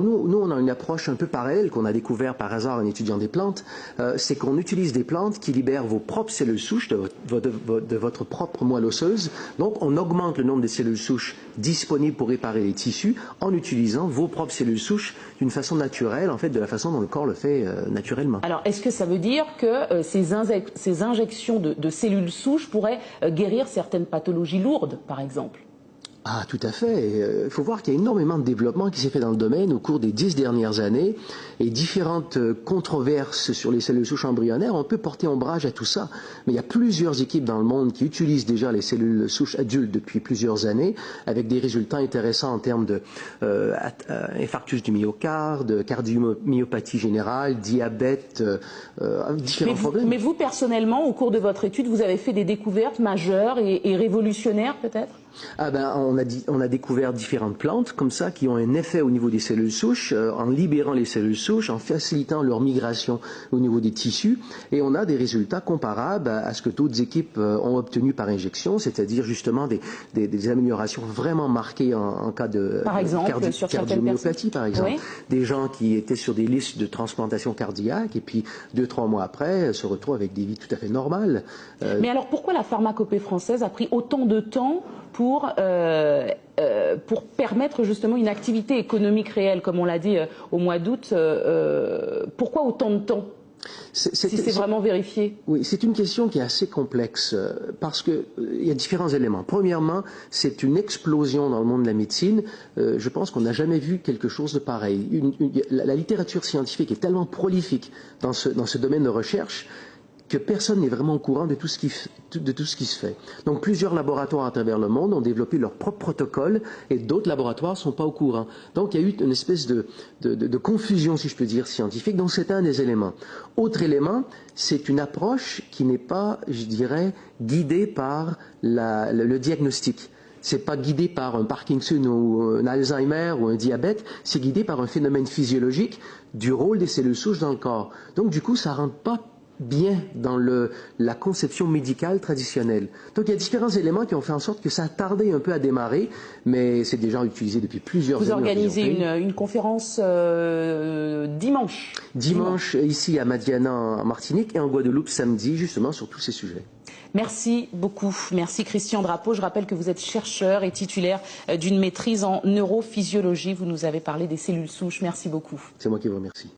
Nous, on a une approche un peu parallèle qu'on a découvert par hasard en étudiant des plantes. C'est qu'on utilise des plantes qui libèrent vos propres cellules souches de votre propre moelle osseuse. Donc, on augmente le nombre de cellules souches disponibles pour réparer les tissus en utilisant vos propres cellules souches d'une façon naturelle, en fait, de la façon dont le corps le fait naturellement. Alors, est-ce que ça veut dire que ces injections de cellules souches pourraient guérir certaines pathologies lourdes, par exemple ? Ah, tout à fait. Il faut voir qu'il y a énormément de développement qui s'est fait dans le domaine au cours des 10 dernières années et différentes controverses sur les cellules souches embryonnaires. On peut porter ombrage à tout ça, mais il y a plusieurs équipes dans le monde qui utilisent déjà les cellules souches adultes depuis plusieurs années avec des résultats intéressants en termes de infarctus du myocarde, cardiomyopathie générale, diabète, différents problèmes. Mais vous, personnellement, au cours de votre étude, vous avez fait des découvertes majeures et révolutionnaires, peut-être ? Ah ben, on a découvert différentes plantes comme ça qui ont un effet au niveau des cellules souches, en libérant les cellules souches, en facilitant leur migration au niveau des tissus, et on a des résultats comparables à ce que d'autres équipes ont obtenu par injection, c'est-à-dire justement des améliorations vraiment marquées en cas de cardiomyopathie, par exemple. Oui. Des gens qui étaient sur des listes de transplantation cardiaque et puis 2-3 mois après se retrouvent avec des vies tout à fait normales. Mais alors pourquoi la pharmacopée française a pris autant de temps pour permettre justement une activité économique réelle, comme on l'a dit au mois d'août? Pourquoi autant de temps si c'est vraiment vérifié? Oui, c'est une question qui est assez complexe parce qu'il y a différents éléments. Premièrement, c'est une explosion dans le monde de la médecine. Je pense qu'on n'a jamais vu quelque chose de pareil. La littérature scientifique est tellement prolifique dans ce domaine de recherche que personne n'est vraiment au courant de tout ce qui se fait. Donc plusieurs laboratoires à travers le monde ont développé leur propre protocole et d'autres laboratoires ne sont pas au courant. Donc il y a eu une espèce de confusion, si je peux dire, scientifique. Donc c'est un des éléments. Autre élément, c'est une approche qui n'est pas, je dirais, guidée par le diagnostic. C'est pas guidé par un Parkinson ou un Alzheimer ou un diabète, c'est guidé par un phénomène physiologique du rôle des cellules souches dans le corps. Donc du coup, ça rentre pas bien dans la conception médicale traditionnelle. Donc il y a différents éléments qui ont fait en sorte que ça a tardé un peu à démarrer, mais c'est déjà utilisé depuis plusieurs années. Vous organisez une conférence dimanche. Dimanche, ici à Madiana en Martinique et en Guadeloupe samedi, justement sur tous ces sujets. Merci beaucoup. Merci Christian Drapeau. Je rappelle que vous êtes chercheur et titulaire d'une maîtrise en neurophysiologie. Vous nous avez parlé des cellules souches. Merci beaucoup. C'est moi qui vous remercie.